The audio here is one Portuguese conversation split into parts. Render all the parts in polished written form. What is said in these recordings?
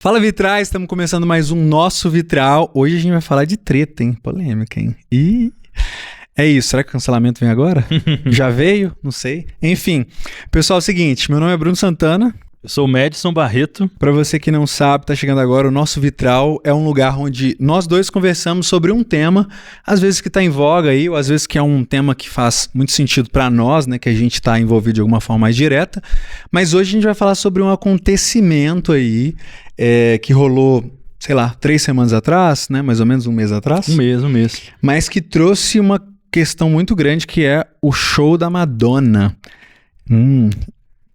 Fala, Vitrais, estamos começando mais um Nosso Vitral. Hoje a gente vai falar de treta, hein? Polêmica, hein? E é isso, será que o cancelamento vem agora? Já veio? Não sei. Enfim, pessoal, é o seguinte, meu nome é Bruno Santana. Eu sou o Madison Barreto. Para você que não sabe, tá chegando agora, o Nosso Vitral é um lugar onde nós dois conversamos sobre um tema, às vezes que tá em voga aí, ou às vezes que é um tema que faz muito sentido para nós, né, que a gente tá envolvido de alguma forma mais direta, mas hoje a gente vai falar sobre um acontecimento aí, que rolou, sei lá, 3 semanas atrás, né, mais ou menos um mês atrás. Um mês. Mas que trouxe uma questão muito grande, que é o show da Madonna.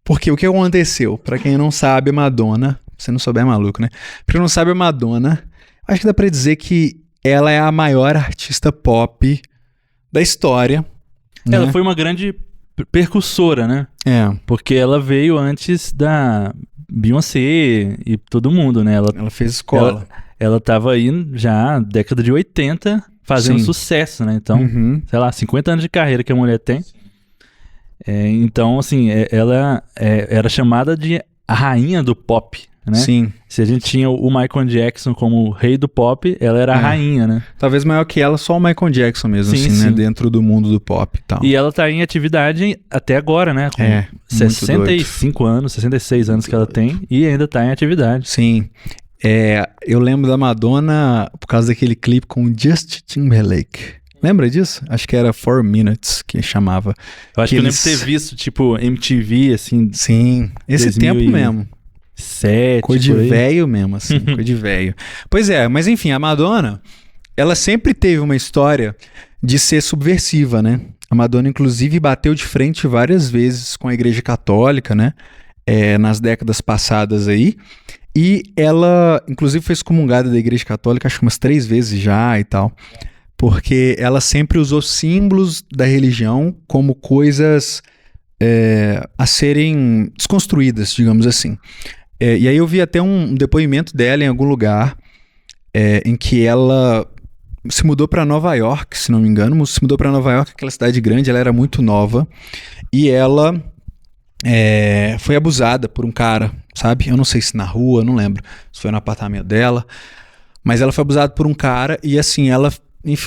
Porque o que aconteceu? Pra quem não sabe, a Madonna... Se não souber, é maluco, né? Pra quem não sabe, a Madonna... Acho que dá pra dizer que ela é a maior artista pop da história. Né? Ela foi uma grande percussora, né? É. Porque ela veio antes da Beyoncé e todo mundo, né? Ela fez escola. Ela tava aí já na década de 80 fazendo sucesso, né? Então, sei lá, 50 anos de carreira que a mulher tem. Então, assim, ela era chamada de a rainha do pop, né? Sim. Se a gente tinha o Michael Jackson como o rei do pop, ela era a rainha, né? Talvez maior que ela, só o Michael Jackson mesmo, sim, assim, sim. né? Dentro do mundo do pop e tal. E ela tá em atividade até agora, né? Com 65 anos, 66 anos que ela tem e ainda tá em atividade. Sim. Eu lembro da Madonna por causa daquele clipe com Justin Timberlake. Lembra disso? Acho que era 4 Minutes que chamava. Eu acho que eu lembro de ter visto, tipo, MTV, assim... Sim, esse tempo mesmo. 7, coisa de velho mesmo, assim, coisa de velho. Pois é, mas enfim, a Madonna, ela sempre teve uma história de ser subversiva, né? A Madonna, inclusive, bateu de frente várias vezes com a Igreja Católica, né? Nas décadas passadas aí. E ela, inclusive, foi excomungada da Igreja Católica, acho que umas 3 vezes já e tal. Porque ela sempre usou símbolos da religião como coisas a serem desconstruídas, digamos assim. E aí eu vi até um depoimento dela em algum lugar em que ela se mudou para Nova York, se não me engano, se mudou para Nova York, aquela cidade grande, ela era muito nova, e ela foi abusada por um cara, sabe? Eu não sei se na rua, não lembro, se foi no apartamento dela, mas ela foi abusada por um cara e assim, ela...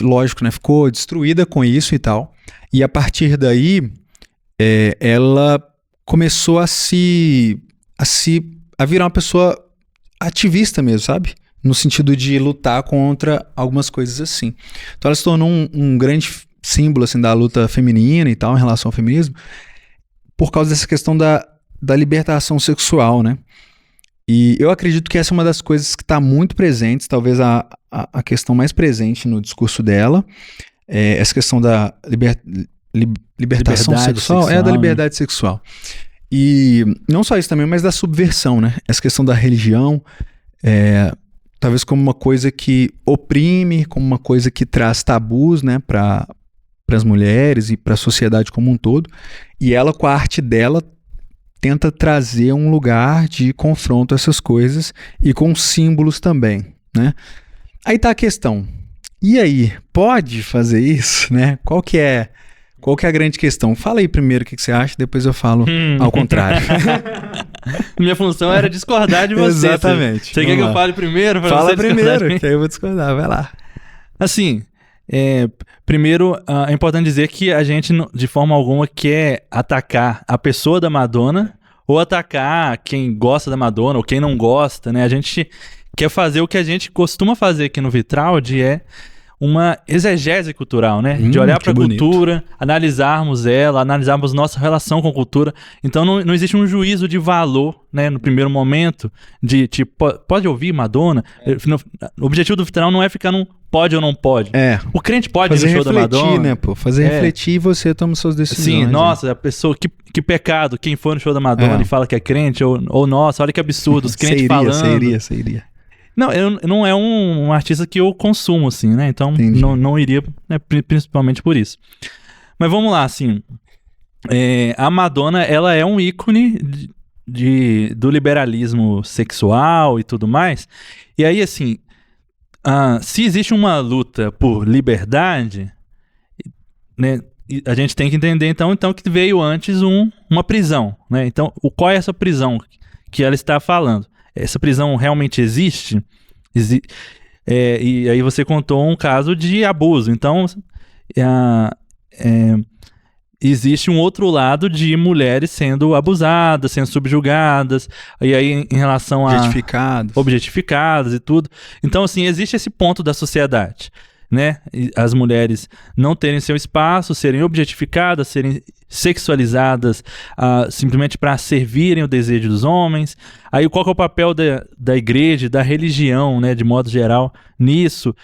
lógico, né? Ficou destruída com isso e tal. E a partir daí, ela começou a virar uma pessoa ativista mesmo, sabe? No sentido de lutar contra algumas coisas assim. Então ela se tornou um grande símbolo assim, da luta feminina e tal, em relação ao feminismo, por causa dessa questão da libertação sexual, né? E eu acredito que essa é uma das coisas que está muito presente, talvez a questão mais presente no discurso dela, essa questão da libertação sexual, da liberdade sexual. E não só isso também, mas da subversão, né? Essa questão da religião, talvez como uma coisa que oprime, como uma coisa que traz tabus, né, para as mulheres e para a sociedade como um todo. E ela, com a arte dela, tenta trazer um lugar de confronto a essas coisas e com símbolos também, né? Aí tá a questão. E aí, pode fazer isso, né? Qual que é a grande questão? Fala aí primeiro o que você acha, depois eu falo ao contrário. Minha função era discordar de você. Exatamente. Você quer que eu fale primeiro? Fala primeiro, que aí eu vou discordar, vai lá. Assim, primeiro, é importante dizer que a gente, de forma alguma, quer atacar a pessoa da Madonna ou atacar quem gosta da Madonna ou quem não gosta, né? A gente quer fazer o que a gente costuma fazer aqui no Vitraldi, uma exegese cultural, né? De olhar para a cultura, analisarmos ela, analisarmos nossa relação com a cultura. Então não existe um juízo de valor, né? No primeiro momento, de tipo, pode ouvir Madonna? O objetivo do Vitral não é ficar num pode ou não pode. O crente pode ir no show da Madonna. Né, pô? Fazer refletir e você toma suas decisões. Sim, nossa, a pessoa, que pecado, quem for no show da Madonna e fala que é crente, ou nossa, olha que absurdo, os crentes falando. Você iria. Não é um artista que eu consumo, assim, né? Então, não iria, né, principalmente por isso. Mas vamos lá, assim. A Madonna, ela é um ícone do liberalismo sexual e tudo mais. E aí, assim, se existe uma luta por liberdade, né, a gente tem que entender, então que veio antes uma prisão, né? Então, qual é essa prisão que ela está falando? essa prisão realmente existe? E aí você contou um caso de abuso. Então, existe um outro lado de mulheres sendo abusadas, sendo subjugadas, e aí em relação a... Objetificadas e tudo. Então, assim, existe esse ponto da sociedade, né? As mulheres não terem seu espaço, serem objetificadas, serem sexualizadas simplesmente para servirem o desejo dos homens. Aí qual que é o papel da igreja, da religião, né, de modo geral, nisso?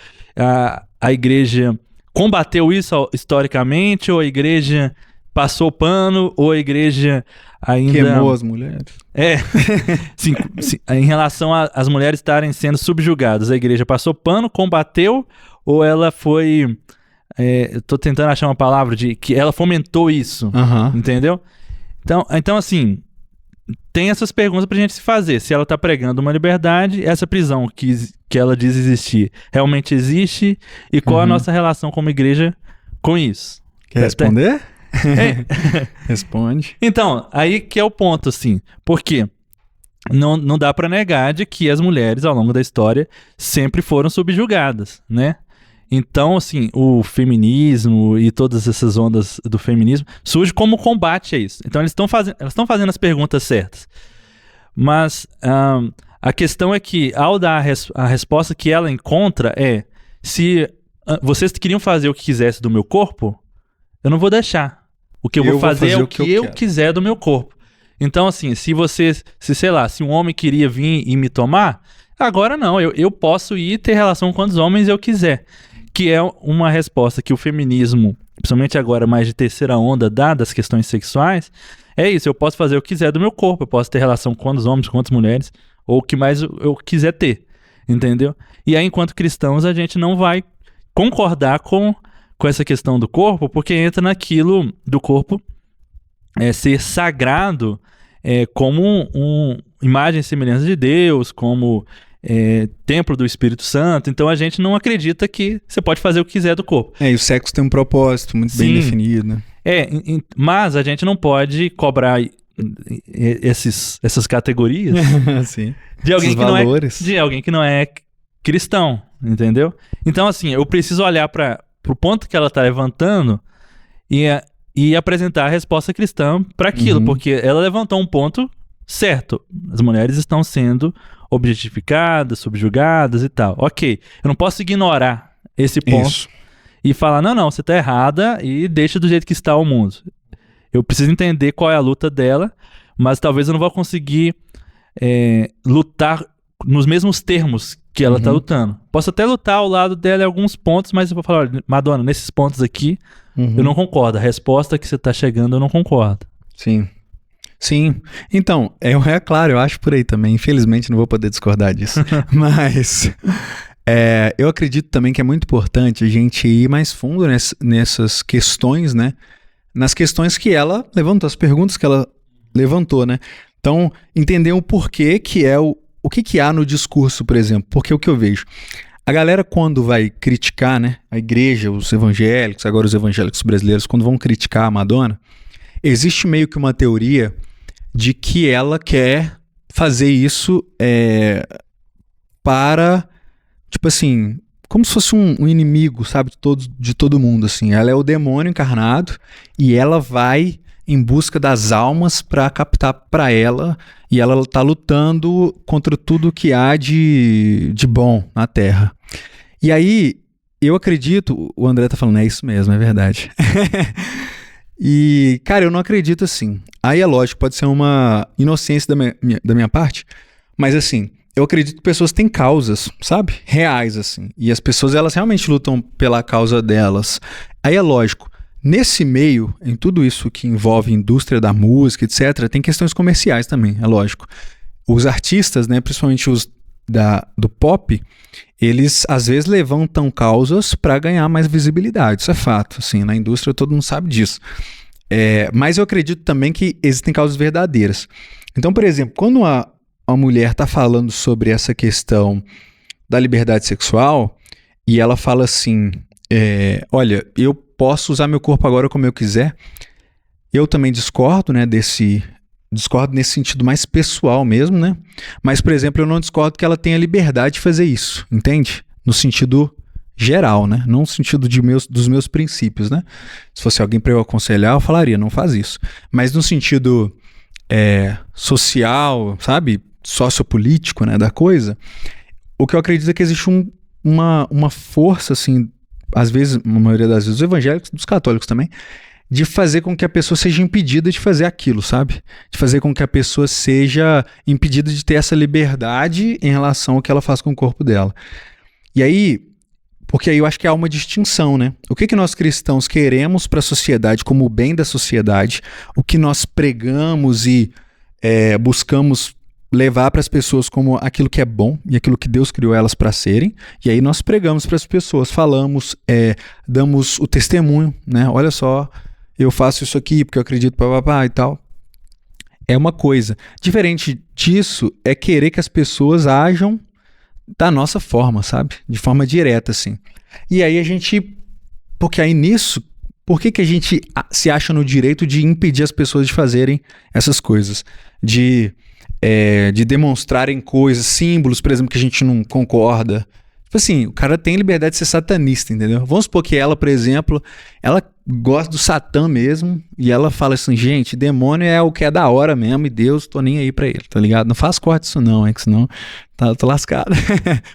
A igreja combateu isso historicamente, ou a igreja passou pano, ou a igreja ainda... Queimou as mulheres. Sim, em relação às mulheres estarem sendo subjugadas, a igreja passou pano, combateu, ou ela foi... eu tô tentando achar uma palavra de que ela fomentou isso, entendeu? Então, assim, tem essas perguntas pra gente se fazer. Se ela tá pregando uma liberdade, essa prisão que ela diz existir realmente existe, e qual a nossa relação como igreja com isso? Quer responder? Responde. Então, aí que é o ponto, assim, porque não dá pra negar de que as mulheres, ao longo da história, sempre foram subjugadas, né? Então, assim, o feminismo e todas essas ondas do feminismo surge como combate a isso. Então, elas estão fazendo as perguntas certas. Mas a questão é que, ao dar a resposta que ela encontra se vocês queriam fazer o que quisesse do meu corpo, eu não vou deixar. O que eu vou fazer é o que eu quiser do meu corpo. Então, assim, se um homem queria vir e me tomar, agora não, eu posso ir ter relação com quantos homens eu quiser. Que é uma resposta que o feminismo, principalmente agora mais de terceira onda, dá das questões sexuais. É isso, eu posso fazer o que quiser do meu corpo, eu posso ter relação com quantos homens, com quantas mulheres, ou o que mais eu quiser ter, entendeu? E aí, enquanto cristãos, a gente não vai concordar com essa questão do corpo, porque entra naquilo do corpo ser sagrado como imagem e semelhança de Deus, como templo do Espírito Santo. Então a gente não acredita que você pode fazer o que quiser do corpo. E o sexo tem um propósito muito bem definido, né? Mas a gente não pode cobrar essas categorias Sim. de alguém que não é cristão, entendeu? Então, assim, eu preciso olhar para o ponto que ela está levantando e apresentar a resposta cristã para aquilo, porque ela levantou um ponto certo. As mulheres estão sendo objetificadas, subjugadas e tal. Ok, eu não posso ignorar esse ponto e falar, não, você está errada e deixa do jeito que está o mundo. Eu preciso entender qual é a luta dela, mas talvez eu não vou conseguir lutar nos mesmos termos que ela está lutando. Posso até lutar ao lado dela em alguns pontos, mas eu vou falar, olha, Madonna, nesses pontos aqui, eu não concordo. A resposta que você está chegando, eu não concordo. Sim. Então, é claro, eu acho por aí também. Infelizmente, não vou poder discordar disso. Mas eu acredito também que é muito importante a gente ir mais fundo nessas questões, né? Nas questões que ela levantou, as perguntas que ela levantou, né? Então, entender o porquê que é o que há no discurso, por exemplo. Porque o que eu vejo, a galera quando vai criticar, né, a igreja, os evangélicos, agora os evangélicos brasileiros, quando vão criticar a Madonna, existe meio que uma teoria de que ela quer fazer isso para, tipo assim, como se fosse um inimigo, sabe, de todo mundo, assim. Ela é o demônio encarnado e ela vai em busca das almas para captar para ela, e ela tá lutando contra tudo que há de bom na Terra. E aí, eu acredito, o André tá falando, é isso mesmo, é verdade. E, cara, eu não acredito assim. Aí é lógico, pode ser uma inocência da minha parte, mas assim, eu acredito que pessoas têm causas, sabe? Reais, assim. E as pessoas, elas realmente lutam pela causa delas. Aí é lógico, nesse meio, em tudo isso que envolve indústria da música, etc., tem questões comerciais também, é lógico. Os artistas, né, principalmente os do pop, eles às vezes levantam causas para ganhar mais visibilidade, isso é fato, assim, na indústria todo mundo sabe disso. Mas eu acredito também que existem causas verdadeiras. Então, por exemplo, quando a mulher está falando sobre essa questão da liberdade sexual, e ela fala assim, olha, eu posso usar meu corpo agora como eu quiser, eu também discordo, né, desse discordo nesse sentido mais pessoal mesmo, né? Mas, por exemplo, eu não discordo que ela tenha liberdade de fazer isso, entende? No sentido geral, né? Não no sentido dos meus princípios, né? Se fosse alguém para eu aconselhar, eu falaria, não faz isso. Mas no sentido social, sabe? Sociopolítico, né? Da coisa, o que eu acredito é que existe uma força, assim, às vezes, na maioria das vezes, dos evangélicos, dos católicos também, de fazer com que a pessoa seja impedida de fazer aquilo, sabe? De fazer com que a pessoa seja impedida de ter essa liberdade em relação ao que ela faz com o corpo dela. E aí, porque aí eu acho que há uma distinção, né? O que nós cristãos queremos para a sociedade como o bem da sociedade, o que nós pregamos e buscamos levar para as pessoas como aquilo que é bom e aquilo que Deus criou elas para serem, e aí nós pregamos para as pessoas, falamos, damos o testemunho, né? Olha só, eu faço isso aqui porque eu acredito, papapá e tal. É uma coisa. Diferente disso é querer que as pessoas ajam da nossa forma, sabe? De forma direta, assim. E aí porque aí nisso, por que a gente se acha no direito de impedir as pessoas de fazerem essas coisas? De demonstrarem coisas, símbolos, por exemplo, que a gente não concorda. Tipo assim, o cara tem liberdade de ser satanista, entendeu? Vamos supor que ela, por exemplo, ela gosta do Satã mesmo, e ela fala assim, gente, demônio é o que é da hora mesmo, e Deus, tô nem aí pra ele, tá ligado? Não faz corte disso não, que senão tô lascado.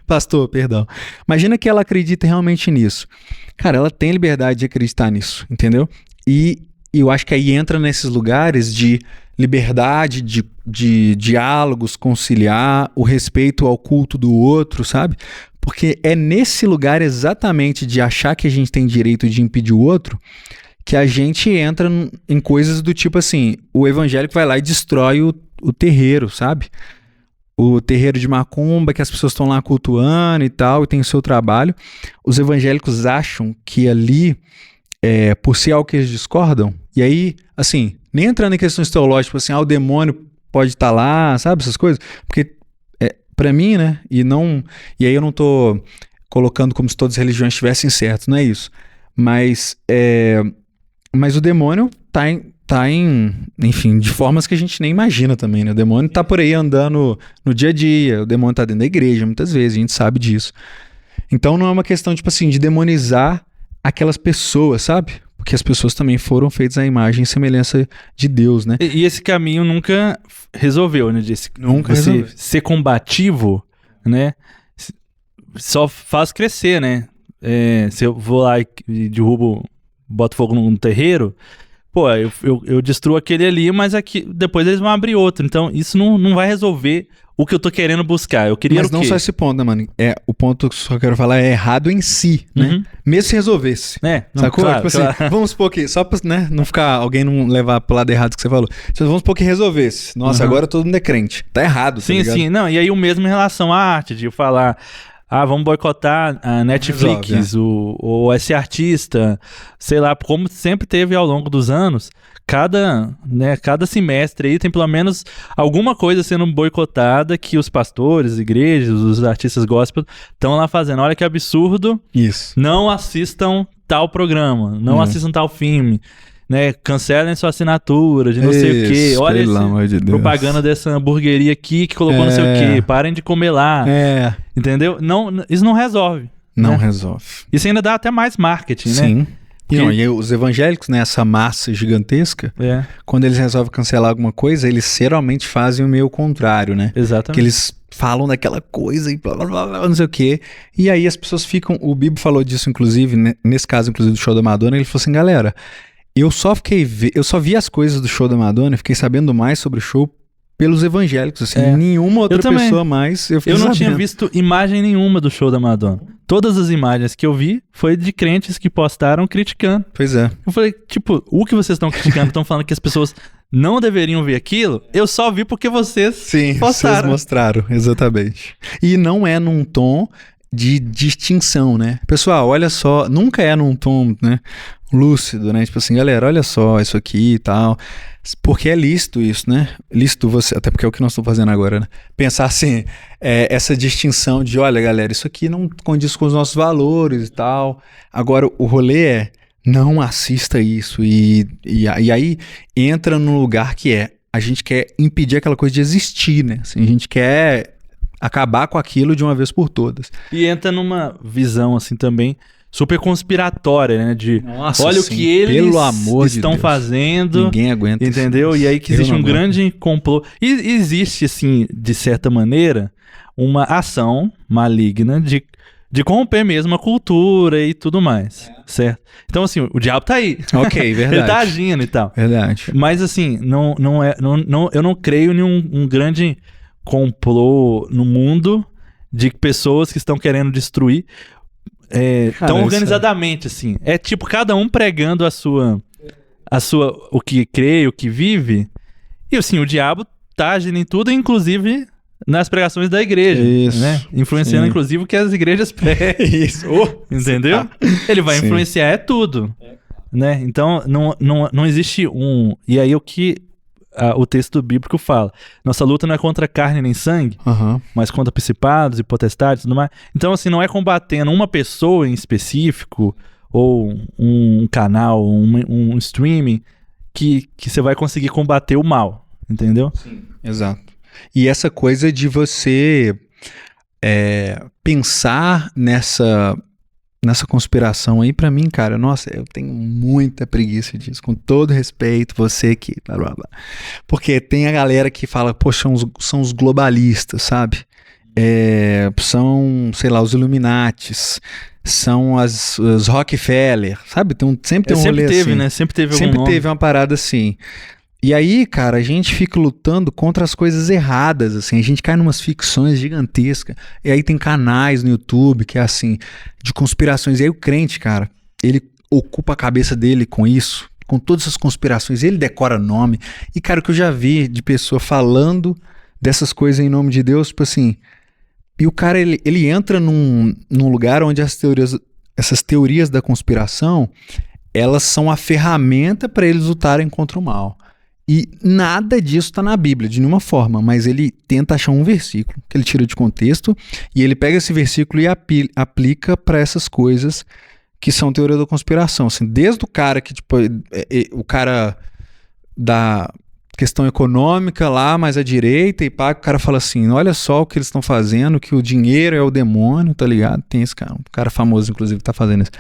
Pastor, perdão. Imagina que ela acredita realmente nisso. Cara, ela tem liberdade de acreditar nisso, entendeu? E eu acho que aí entra nesses lugares de liberdade, de diálogos, conciliar, o respeito ao culto do outro, sabe? Porque é nesse lugar exatamente de achar que a gente tem direito de impedir o outro que a gente entra em coisas do tipo assim, o evangélico vai lá e destrói o terreiro, sabe? O terreiro de macumba, que as pessoas estão lá cultuando e tal, e tem o seu trabalho. Os evangélicos acham que ali, por ser algo que eles discordam, e aí, assim, nem entrando em questões teológicas, assim, o demônio pode estar lá, sabe, essas coisas, porque pra mim, né, e aí eu não tô colocando como se todas as religiões estivessem certas, não é isso, mas o demônio tá em, enfim, de formas que a gente nem imagina também, né, o demônio tá por aí andando no dia a dia, o demônio tá dentro da igreja muitas vezes, a gente sabe disso, então não é uma questão, tipo assim, de demonizar aquelas pessoas, sabe? Porque as pessoas também foram feitas à imagem e semelhança de Deus, né? E esse caminho nunca resolveu, né? Nunca resolveu. Ser combativo, né? Só faz crescer, né? Se eu vou lá e derrubo, boto fogo num terreiro, pô, eu destruo aquele ali, mas aqui, depois eles vão abrir outro. Então, isso não vai resolver o que eu tô querendo buscar. Eu queria Mas não só esse ponto, né, mano? O ponto que eu só quero falar é errado em si, né? Mesmo se resolvesse. Sacou? Claro, tipo assim, vamos supor que, só pra, né, não ficar, alguém não levar pro lado errado que você falou. Vamos supor que resolvesse. Nossa, agora todo mundo é crente. Tá errado, tá ligado? Sim. Não, e aí o mesmo em relação à arte, de eu falar... vamos boicotar a Netflix, ou esse artista, sei lá, como sempre teve ao longo dos anos, cada semestre aí tem pelo menos alguma coisa sendo boicotada que os pastores, igrejas, os artistas gospel estão lá fazendo. Olha que absurdo. Isso. Não assistam tal programa, não assistam tal filme. Né, cancelem sua assinatura de não sei o que. Olha essa propaganda dessa hamburgueria aqui que colocou não sei o que. Parem de comer lá. Entendeu? Não, isso não resolve. Não resolve. Isso ainda dá até mais marketing, né? Sim. E os evangélicos, né, essa massa gigantesca, quando eles resolvem cancelar alguma coisa, eles geralmente fazem o meio contrário, né? Exatamente. Que eles falam daquela coisa e blá, blá, blá, blá, não sei o quê. E aí as pessoas ficam... O Bibo falou disso, inclusive, né, nesse caso, inclusive, do show da Madonna, ele falou assim, galera... Eu só vi as coisas do show da Madonna e fiquei sabendo mais sobre o show pelos evangélicos, assim, nenhuma outra pessoa mais. Eu não tinha visto imagem nenhuma do show da Madonna. Todas as imagens que eu vi foi de crentes que postaram criticando. Pois é. Eu falei, tipo, o que vocês estão criticando? Estão falando que as pessoas não deveriam ver aquilo? Eu só vi porque vocês postaram. Vocês mostraram, exatamente. E não é num tom de distinção, né? Pessoal, olha só, nunca é num tom, né, lúcido, né? Tipo assim, galera, olha só isso aqui e tal. Porque é lícito isso, né? Lícito você, até porque é o que nós estamos fazendo agora, né? Pensar assim, essa distinção de, olha, galera, isso aqui não condiz com os nossos valores e tal. Agora, o rolê não assista isso. E aí entra num lugar que a gente quer impedir aquela coisa de existir, né? Assim, a gente quer acabar com aquilo de uma vez por todas. E entra numa visão, assim, também super conspiratória, né? De Nossa, olha sim, o que eles pelo amor de estão Deus. fazendo. Ninguém aguenta isso. Entendeu? E aí que Eu existe não um aguento. grande complô. E existe, assim, de certa maneira, uma ação maligna de corromper mesmo a cultura e tudo mais, certo? Então, assim, o diabo tá aí. Ok, verdade. Ele tá agindo e tal. Verdade. Mas, assim, eu não creio em um grande complô no mundo de pessoas que estão querendo destruir Cara, tão isso organizadamente, assim. É tipo cada um pregando o que crê, o que vive. E, assim, o diabo tá agindo em tudo, inclusive nas pregações da igreja, Isso, né? Influenciando, sim. inclusive, o que as igrejas pregam. Isso. Entendeu? Ele vai Sim. influenciar tudo, né? Então, não existe um... E aí, o que o texto bíblico fala? Nossa luta não é contra carne nem sangue, Aham. mas contra principados e potestades e tudo mais. Então, assim, não é combatendo uma pessoa em específico ou um canal, um streaming que você vai conseguir combater o mal, entendeu? Exato. E essa coisa de você pensar nessa conspiração aí, pra mim, cara, nossa, eu tenho muita preguiça disso, com todo respeito, você que blá blá blá. Porque tem a galera que fala, poxa, são os globalistas, sabe? São, sei lá, os Illuminates, são os Rockefeller, sabe? Sempre tem um rolê Sempre teve, assim. né? Sempre teve algum Sempre nome. teve uma parada assim. E aí, cara, a gente fica lutando contra as coisas erradas, assim, a gente cai numas ficções gigantescas, e aí tem canais no YouTube que é assim, de conspirações, e aí o crente, cara, ele ocupa a cabeça dele com isso, com todas essas conspirações, ele decora nome, e cara, o que eu já vi de pessoa falando dessas coisas em nome de Deus, tipo assim, e o cara, ele entra num lugar onde essas teorias da conspiração, elas são a ferramenta para eles lutarem contra o mal. E nada disso está na Bíblia, de nenhuma forma, mas ele tenta achar um versículo que ele tira de contexto e ele pega esse versículo e aplica para essas coisas que são teoria da conspiração. Assim, desde o cara que, tipo, o cara da questão econômica lá, mais à direita, e pá, o cara fala assim, olha só o que eles estão fazendo, que o dinheiro é o demônio, tá ligado? Tem esse cara, um cara famoso, inclusive, que tá fazendo isso.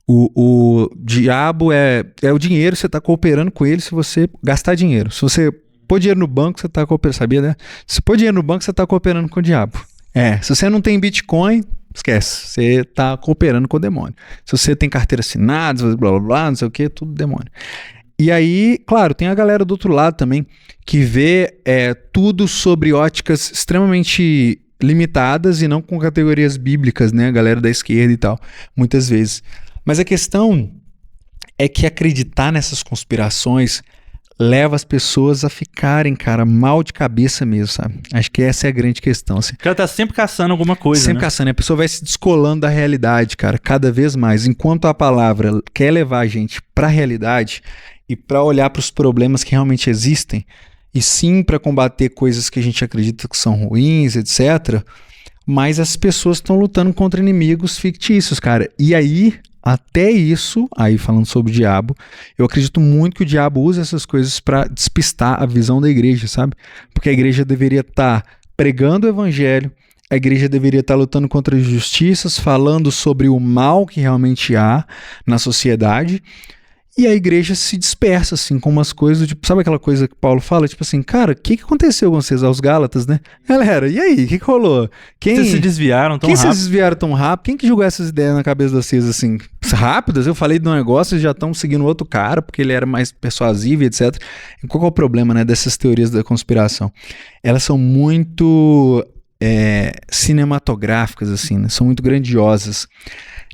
O diabo é o dinheiro, você está cooperando com ele se você gastar dinheiro. Se você pôr dinheiro no banco, você está cooperando, sabia, né? Se pôr dinheiro no banco, você está cooperando com o diabo. Se você não tem Bitcoin, esquece, você está cooperando com o demônio. Se você tem carteira assinada, blá blá blá, não sei o que, tudo demônio. E aí, claro, tem a galera do outro lado também, que vê tudo sobre óticas extremamente limitadas e não com categorias bíblicas, né? A galera da esquerda e tal, muitas vezes. Mas a questão é que acreditar nessas conspirações leva as pessoas a ficarem, cara, mal de cabeça mesmo, sabe? Acho que essa é a grande questão. Assim. O cara tá sempre caçando alguma coisa, sempre né? caçando. A pessoa vai se descolando da realidade, cara, cada vez mais. Enquanto a palavra quer levar a gente pra realidade e pra olhar pros problemas que realmente existem, e sim pra combater coisas que a gente acredita que são ruins, etc., mas as pessoas estão lutando contra inimigos fictícios, cara. E aí... Até isso, aí falando sobre o diabo, eu acredito muito que o diabo usa essas coisas para despistar a visão da igreja, sabe? Porque a igreja deveria estar pregando o evangelho, a igreja deveria estar lutando contra as injustiças, falando sobre o mal que realmente há na sociedade, e a igreja se dispersa, assim, com umas coisas, tipo, sabe aquela coisa que Paulo fala? Tipo assim, cara, o que aconteceu com vocês aos Gálatas, né? Galera, e aí, o que rolou? Vocês se desviaram tão Quem rápido? vocês desviaram tão rápido? Quem que jogou essas ideias na cabeça de vocês, assim, rápidas? Eu falei de um negócio, vocês já estão seguindo outro cara, porque ele era mais persuasivo e etc. E qual que é o problema, né, dessas teorias da conspiração? Elas são muito cinematográficas, assim, né? São muito grandiosas.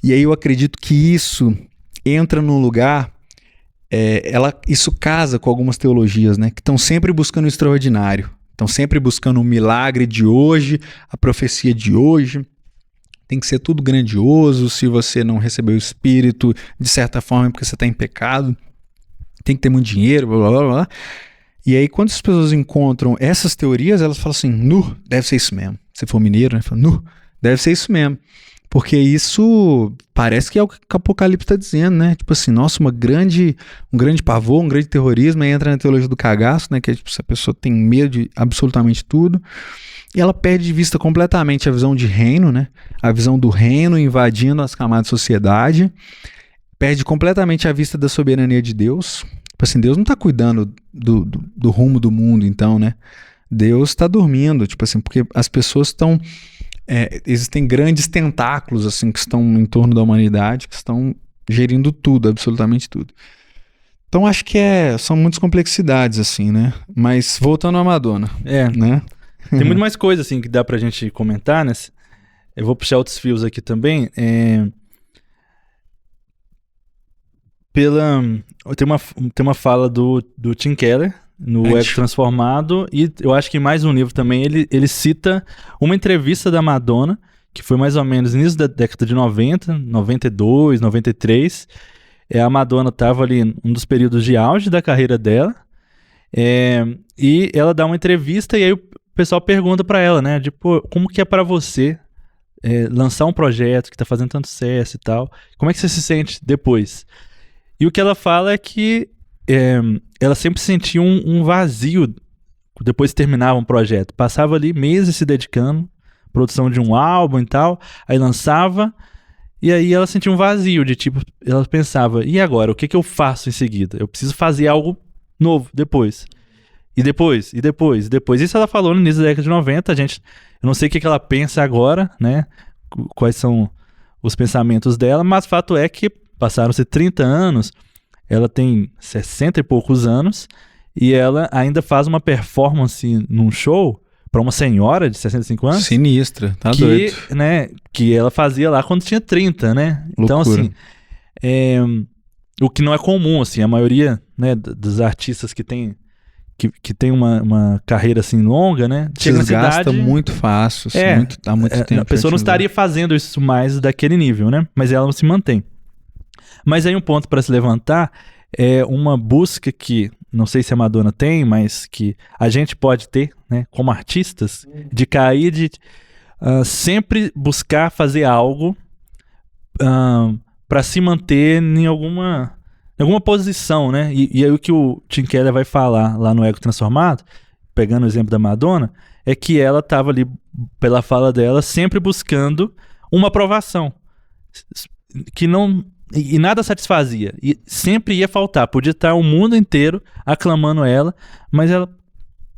E aí eu acredito que isso entra num lugar... isso casa com algumas teologias, né, que estão sempre buscando o extraordinário, estão sempre buscando o milagre de hoje, a profecia de hoje, tem que ser tudo grandioso, se você não recebeu o Espírito, de certa forma é porque você está em pecado, tem que ter muito dinheiro, blá blá blá. E aí quando as pessoas encontram essas teorias, elas falam assim, deve ser isso mesmo. Se for mineiro, né, fala, deve ser isso mesmo. Porque isso parece que é o que o Apocalipse está dizendo, né? Tipo assim, nossa, um grande pavor, um grande terrorismo, aí entra na teologia do cagaço, né? Que é tipo, se a pessoa tem medo de absolutamente tudo, e ela perde de vista completamente a visão de reino, né? A visão do reino invadindo as camadas de sociedade, perde completamente a vista da soberania de Deus. Tipo assim, Deus não está cuidando do rumo do mundo, então, né? Deus está dormindo, tipo assim, porque as pessoas estão... existem grandes tentáculos assim que estão em torno da humanidade, que estão gerindo tudo, absolutamente tudo. Então acho que são muitas complexidades assim, né? Mas voltando à Madonna, né? Tem muito mais coisa assim que dá pra gente comentar, né? Eu vou puxar outros fios aqui também. Tem uma fala do Tim Keller no Ego Transformado, e eu acho que em mais um livro também ele cita uma entrevista da Madonna, que foi mais ou menos no início da década de 90, 92, 93. A Madonna estava ali em um dos períodos de auge da carreira dela, e ela dá uma entrevista, e aí o pessoal pergunta para ela, né, tipo, como que é para você lançar um projeto que está fazendo tanto sucesso e tal, como é que você se sente depois? E o que ela fala é que ela sempre sentia um vazio depois que terminava um projeto. Passava ali meses se dedicando, produção de um álbum e tal, aí lançava, e aí ela sentia um vazio de tipo, ela pensava, e agora, o que eu faço em seguida? Eu preciso fazer algo novo depois. E depois. Isso ela falou no início da década de 90, eu não sei o que ela pensa agora, né? Quais são os pensamentos dela, mas fato é que passaram-se 30 anos, ela tem 60 e poucos anos, e ela ainda faz uma performance num show para uma senhora de 65 anos. Sinistra, tá doido. Né, que ela fazia lá quando tinha 30, né? Loucura. Então, assim, o que não é comum, assim, a maioria, né, dos artistas que tem uma carreira assim longa, né? Chega na cidade, muito fácil, assim, há muito tempo. A pessoa não estaria fazendo isso mais daquele nível, né? Mas ela se mantém. Mas aí um ponto para se levantar é uma busca que, não sei se a Madonna tem, mas que a gente pode ter, né, como artistas, de cair, de sempre buscar fazer algo para se manter em alguma posição, né? E aí o que o Tim Keller vai falar lá no Ego Transformado, pegando o exemplo da Madonna, é que ela estava ali, pela fala dela, sempre buscando uma aprovação, que não... E nada satisfazia. E sempre ia faltar. Podia estar o mundo inteiro aclamando ela, mas ela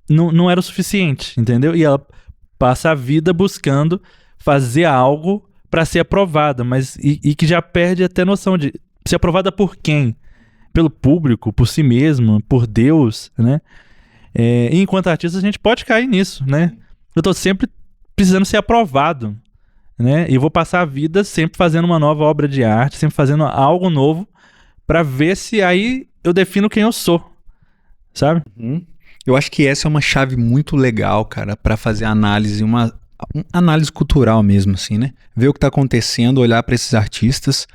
não era o suficiente, entendeu? E ela passa a vida buscando fazer algo para ser aprovada, mas e que já perde até noção de ser aprovada por quem? Pelo público, por si mesmo, por Deus, né? E enquanto artista a gente pode cair nisso, né? Eu tô sempre precisando ser aprovado, né? E vou passar a vida sempre fazendo uma nova obra de arte, sempre fazendo algo novo, para ver se aí eu defino quem eu sou, sabe? Eu acho que essa é uma chave muito legal, cara, para fazer análise, uma análise cultural mesmo, assim, né? Ver o que tá acontecendo, olhar para esses artistas.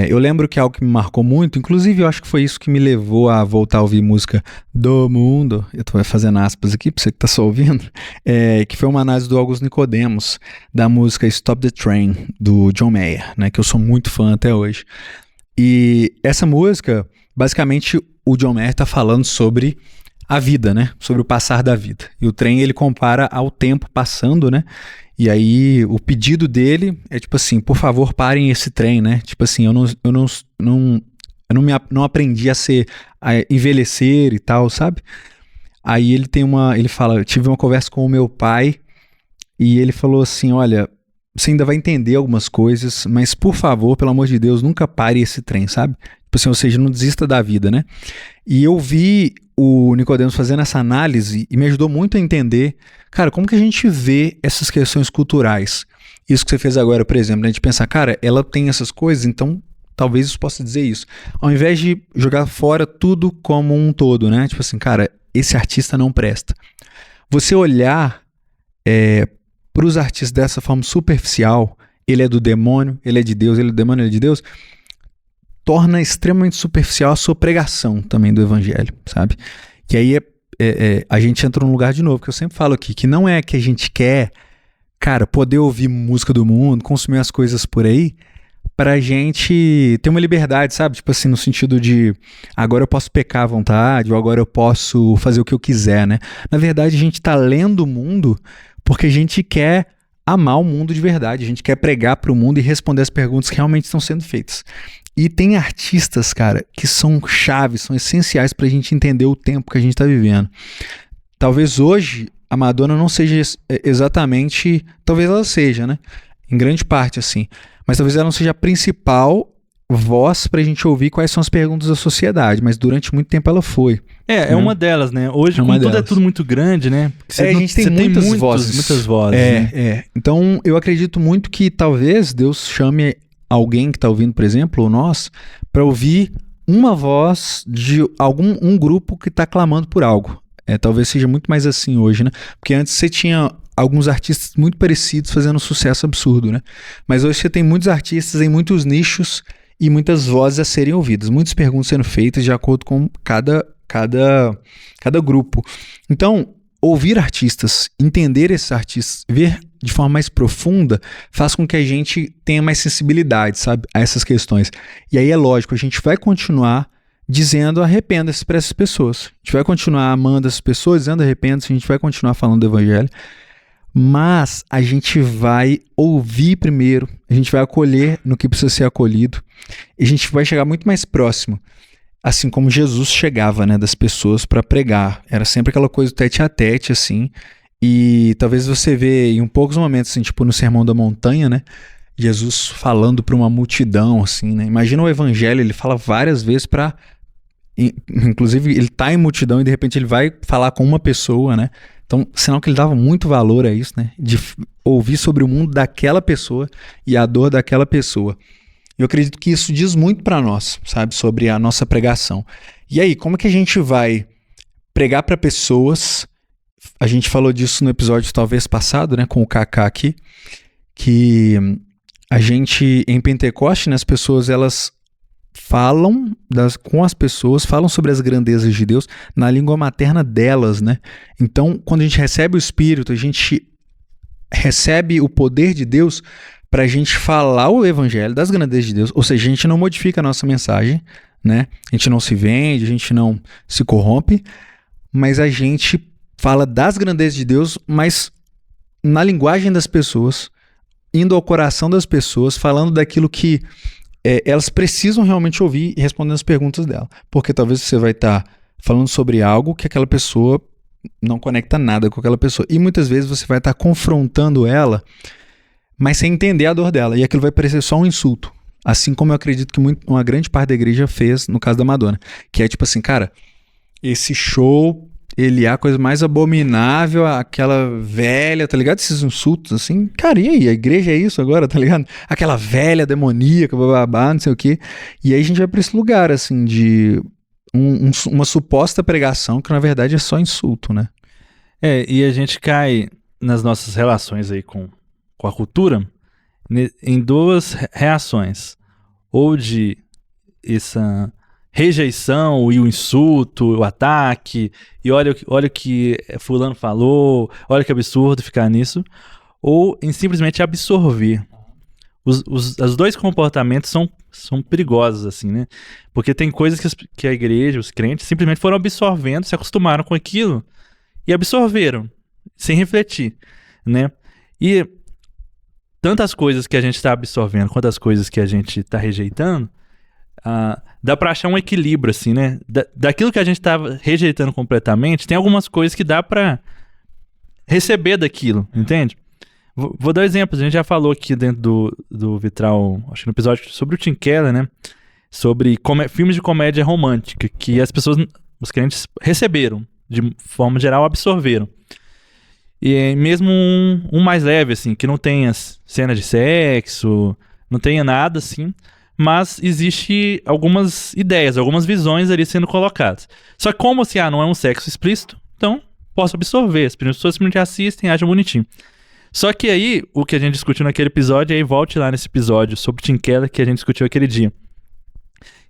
Eu lembro que algo que me marcou muito, inclusive eu acho que foi isso que me levou a voltar a ouvir música do mundo, eu tô fazendo aspas aqui pra você que tá só ouvindo, que foi uma análise do Augusto Nicodemos, da música Stop the Train, do John Mayer, né, que eu sou muito fã até hoje. E essa música, basicamente, o John Mayer tá falando sobre a vida, né, sobre o passar da vida. E o trem ele compara ao tempo passando, né, e aí o pedido dele é tipo assim, por favor parem esse trem, né? Tipo assim, eu não aprendi a envelhecer e tal, sabe? Aí ele fala, eu tive uma conversa com o meu pai e ele falou assim, olha, você ainda vai entender algumas coisas, mas por favor, pelo amor de Deus, nunca pare esse trem, sabe? Tipo assim, ou seja, não desista da vida, né? E eu vi o Nicodemos fazendo essa análise e me ajudou muito a entender, cara, como que a gente vê essas questões culturais. Isso que você fez agora, por exemplo, né? De pensar, cara, ela tem essas coisas, então talvez isso possa dizer isso. Ao invés de jogar fora tudo como um todo, né? Tipo assim, cara, esse artista não presta. Você olhar para os artistas dessa forma superficial, ele é do demônio, ele é de Deus, ele é do demônio, ele é de Deus, torna extremamente superficial a sua pregação também do evangelho, sabe? E aí a gente entra num lugar de novo, que eu sempre falo aqui, que não é que a gente quer cara, poder ouvir música do mundo, consumir as coisas por aí, pra gente ter uma liberdade, sabe? Tipo assim, no sentido de agora eu posso pecar à vontade, ou agora eu posso fazer o que eu quiser, né? Na verdade, a gente tá lendo o mundo porque a gente quer amar o mundo de verdade, a gente quer pregar pro mundo e responder as perguntas que realmente estão sendo feitas. E tem artistas, cara, que são chaves, são essenciais pra gente entender o tempo que a gente tá vivendo. Talvez hoje a Madonna não seja exatamente, talvez ela seja, né? Em grande parte, assim. Mas talvez ela não seja a principal voz pra gente ouvir quais são as perguntas da sociedade, mas durante muito tempo ela foi. É uma delas, né? Hoje, como tudo é tudo muito grande, né? A gente tem muitas vozes. Muitas vozes. Né? Então, eu acredito muito que talvez Deus chame alguém que tá ouvindo, por exemplo, ou nós, pra ouvir uma voz de um grupo que tá clamando por algo. Talvez seja muito mais assim hoje, né? Porque antes você tinha alguns artistas muito parecidos fazendo um sucesso absurdo, né? Mas hoje você tem muitos artistas em muitos nichos e muitas vozes a serem ouvidas, muitas perguntas sendo feitas de acordo com cada grupo. Então, ouvir artistas, entender esses artistas, ver de forma mais profunda, faz com que a gente tenha mais sensibilidade, sabe, a essas questões. E aí é lógico, a gente vai continuar dizendo arrependa-se para essas pessoas. A gente vai continuar amando essas pessoas, dizendo arrependa-se, a gente vai continuar falando do evangelho, mas a gente vai ouvir primeiro, a gente vai acolher no que precisa ser acolhido, e a gente vai chegar muito mais próximo, assim como Jesus chegava, né, das pessoas para pregar. Era sempre aquela coisa do tete a tete, assim, e talvez você vê em poucos momentos, assim, tipo no Sermão da Montanha, né, Jesus falando para uma multidão, assim, né? Imagina o evangelho, ele fala várias vezes para... Inclusive, ele tá em multidão e de repente ele vai falar com uma pessoa, né? Então, sinal que ele dava muito valor a isso, né? De ouvir sobre o mundo daquela pessoa e a dor daquela pessoa. Eu acredito que isso diz muito para nós, sabe? Sobre a nossa pregação. E aí, como que a gente vai pregar para pessoas? A gente falou disso no episódio talvez passado, né? Com o Kaká aqui. Que a gente, em Pentecoste, né? As pessoas, elas falam com as pessoas, falam sobre as grandezas de Deus na língua materna delas, né? Então, quando a gente recebe o Espírito, a gente recebe o poder de Deus para a gente falar o Evangelho das grandezas de Deus, ou seja, a gente não modifica a nossa mensagem, né? A gente não se vende, a gente não se corrompe, mas a gente fala das grandezas de Deus, mas na linguagem das pessoas, indo ao coração das pessoas, falando daquilo que elas precisam realmente ouvir e respondendo as perguntas dela. Porque talvez você vai estar falando sobre algo que aquela pessoa não conecta nada com aquela pessoa. E muitas vezes você vai estar confrontando ela, mas sem entender a dor dela. E aquilo vai parecer só um insulto. Assim como eu acredito que uma grande parte da igreja fez no caso da Madonna. Que é tipo assim, cara, esse show... ele é a coisa mais abominável, aquela velha, tá ligado? Esses insultos, assim, cara, e aí? A igreja é isso agora, tá ligado? Aquela velha demoníaca, bababá, não sei o quê. E aí a gente vai pra esse lugar, assim, de uma suposta pregação que na verdade é só insulto, né? E a gente cai nas nossas relações aí com a cultura em duas reações. Ou de essa... rejeição e o insulto, o ataque, e olha o que fulano falou, olha que absurdo ficar nisso, ou em simplesmente absorver. Os dois comportamentos são perigosos, assim, né? Porque tem coisas que a igreja, os crentes, simplesmente foram absorvendo, se acostumaram com aquilo e absorveram, sem refletir, né? E tantas coisas que a gente está absorvendo, quanto as coisas que a gente está rejeitando, dá pra achar um equilíbrio, assim, né? Daquilo que a gente tava rejeitando completamente, tem algumas coisas que dá pra receber daquilo, entende? Vou dar exemplos. A gente já falou aqui dentro do Vitral, acho que no episódio sobre o Tim Keller, né? Sobre filmes de comédia romântica, que as pessoas, os crentes, receberam, de forma geral, absorveram. E mesmo um mais leve, assim, que não tenha cena de sexo, não tenha nada, assim... mas existe algumas ideias, algumas visões ali sendo colocadas. Só que como assim, não é um sexo explícito, então posso absorver, as pessoas simplesmente assistem, acham bonitinho. Só que aí, o que a gente discutiu naquele episódio, aí volte lá nesse episódio sobre Tim Keller que a gente discutiu aquele dia,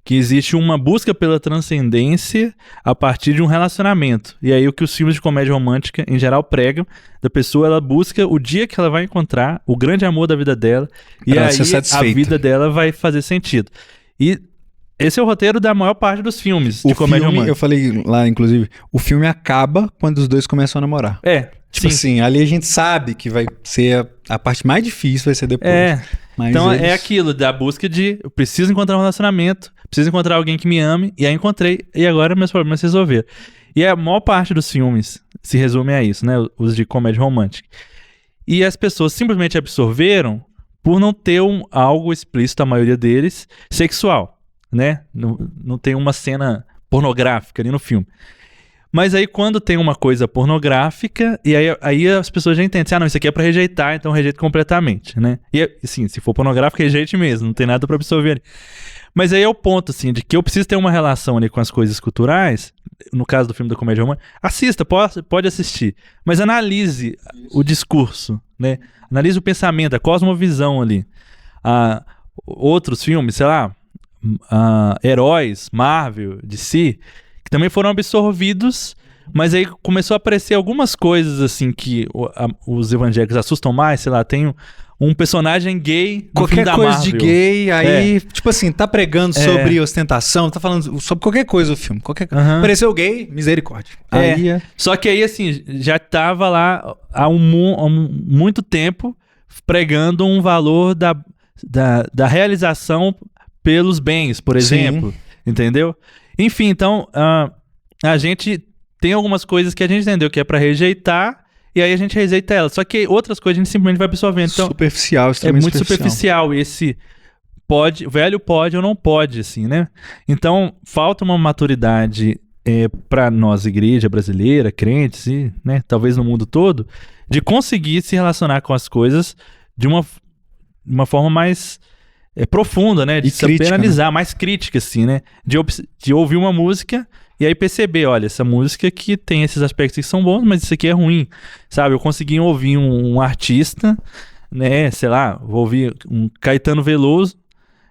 que existe uma busca pela transcendência a partir de um relacionamento. E aí o que os filmes de comédia romântica, em geral, pregam, da pessoa, ela busca o dia que ela vai encontrar o grande amor da vida dela, e Pra ela aí ser satisfeita. a vida dela vai fazer sentido. E esse é o roteiro da maior parte dos filmes de O comédia filme, romântica. eu falei lá, inclusive, o filme acaba quando os dois começam a namorar. Tipo sim. assim, ali a gente sabe que vai ser a parte mais difícil, vai ser depois. Mas Então eles- é aquilo da busca de eu preciso encontrar um relacionamento, preciso encontrar alguém que me ame, e aí encontrei, e agora meus problemas se resolveram. E a maior parte dos filmes se resume a isso, né? Os de comédia romântica. E as pessoas simplesmente absorveram por não ter algo explícito, a maioria deles, sexual, né? Não tem uma cena pornográfica ali no filme. Mas aí quando tem uma coisa pornográfica, e aí as pessoas já entendem, assim, não, isso aqui é pra rejeitar, então rejeita completamente, né? E assim, se for pornográfico, rejeite mesmo, não tem nada pra absorver ali. Mas aí é o ponto, assim, de que eu preciso ter uma relação ali com as coisas culturais, no caso do filme da comédia romântica, assista, pode assistir, mas analise o discurso, né? Analise o pensamento, a cosmovisão ali. Outros filmes, sei lá, heróis, Marvel, DC, que também foram absorvidos, mas aí começou a aparecer algumas coisas assim que os evangélicos assustam mais, sei lá, tem um personagem gay no filme qualquer da coisa Marvel. de gay, aí, tipo assim, tá pregando sobre ostentação, tá falando sobre qualquer coisa o filme. Apareceu gay, misericórdia. Aí Só que aí, assim, já tava lá há muito tempo pregando um valor da realização pelos bens, por exemplo. Sim. Entendeu? Enfim, então, a gente tem algumas coisas que a gente entendeu que é pra rejeitar, e aí a gente rejeita elas. Só que outras coisas a gente simplesmente vai absorvendo. Então, superficial, é extremamente muito superficial. Esse velho pode ou não pode, assim, né? Então, falta uma maturidade pra nós, igreja brasileira, crentes, e, né, talvez no mundo todo, de conseguir se relacionar com as coisas de uma forma mais profunda, né? De E saber crítica, analisar, mais crítica, assim, né? De ouvir uma música e aí perceber, olha, essa música aqui tem esses aspectos que são bons, mas isso aqui é ruim, sabe? Eu consegui ouvir um artista, né? Sei lá, vou ouvir um Caetano Veloso,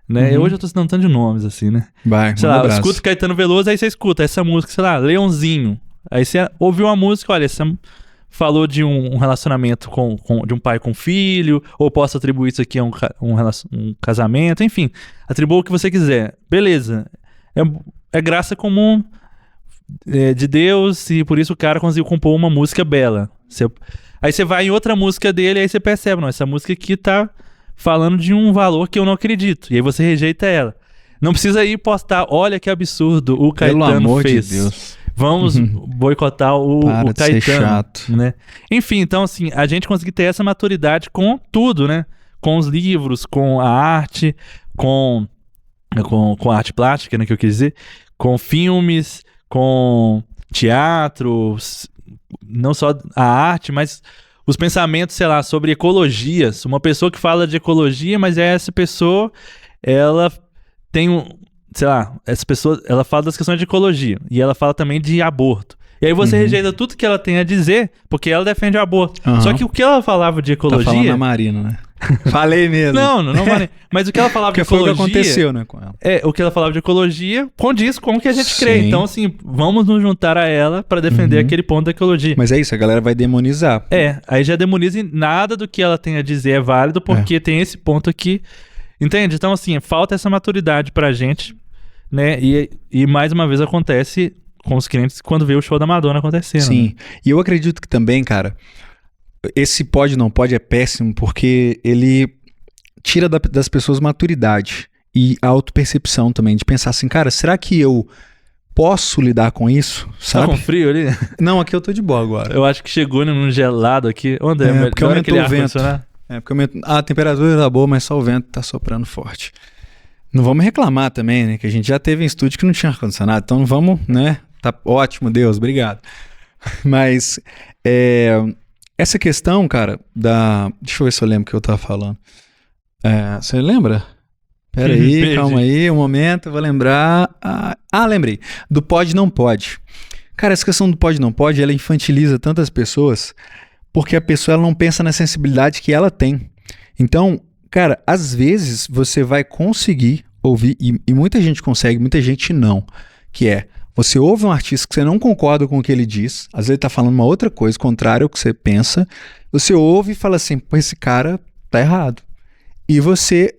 né? Hoje eu tô citando tanto de nomes, assim, né? Vai, Sei lá, eu escuto Caetano Veloso, aí você escuta essa música, sei lá, Leãozinho. Aí você ouviu uma música, olha, essa falou de um relacionamento de um pai com filho, ou posso atribuir isso aqui a um casamento, enfim, atribua o que você quiser. Beleza. É graça comum de Deus, e por isso o cara conseguiu compor uma música bela. Aí você vai em outra música dele, aí você percebe, não, essa música aqui tá falando de um valor que eu não acredito, e aí você rejeita ela. Não precisa ir postar, olha que absurdo o Caetano Pelo amor fez. de Deus. Vamos boicotar o Para de Caetano, ser chato. né? Enfim, então assim, a gente conseguir ter essa maturidade com tudo, né? Com os livros, com a arte, com a arte plástica, né, que eu quis dizer, com filmes, com teatro, não só a arte, mas os pensamentos, sei lá, sobre ecologia. Uma pessoa que fala de ecologia, mas essa pessoa, ela tem sei lá, essa pessoa, ela fala das questões de ecologia e ela fala também de aborto. E aí você rejeita tudo que ela tem a dizer, porque ela defende o aborto. Só que o que ela falava de ecologia... Tá falando a Marina, né? Falei mesmo. Não falei. Mas o que ela falava de Porque foi ecologia... o que aconteceu, né, com ela. O que ela falava de ecologia condiz com o que a gente crê. Sim. Então, assim, vamos nos juntar a ela para defender aquele ponto da ecologia. Mas é isso, a galera vai demonizar. Aí já demoniza e nada do que ela tem a dizer é válido, porque tem esse ponto aqui. Entende? Então, assim, falta essa maturidade pra gente, né? E mais uma vez acontece com os crentes quando vê o show da Madonna acontecendo. Sim. Né? E eu acredito que também, cara, esse pode não pode é péssimo porque ele tira das pessoas maturidade e autopercepção também, de pensar assim, cara, será que eu posso lidar com isso? Sabe? Tá com frio ali? Não, aqui eu tô de boa agora. Eu acho que chegou num gelado aqui. Onde é? Porque aumentou o vento. Porque a temperatura tá boa, mas só o vento tá soprando forte. Não vamos reclamar também, né? Que a gente já teve em estúdio que não tinha ar-condicionado, então não vamos, né? Tá ótimo, Deus, obrigado. Mas essa questão, cara, deixa eu ver se eu lembro o que eu tava falando. Você lembra? Pera aí, calma aí, um momento, eu vou lembrar. Lembrei. Do pode não pode. Cara, essa questão do pode não pode, ela infantiliza tantas pessoas porque a pessoa ela não pensa na sensibilidade que ela tem. Então, cara, às vezes você vai conseguir ouvir, e muita gente consegue, muita gente não, que é, você ouve um artista que você não concorda com o que ele diz, às vezes ele tá falando uma outra coisa, contrária ao que você pensa, você ouve e fala assim, pô, esse cara tá errado. E você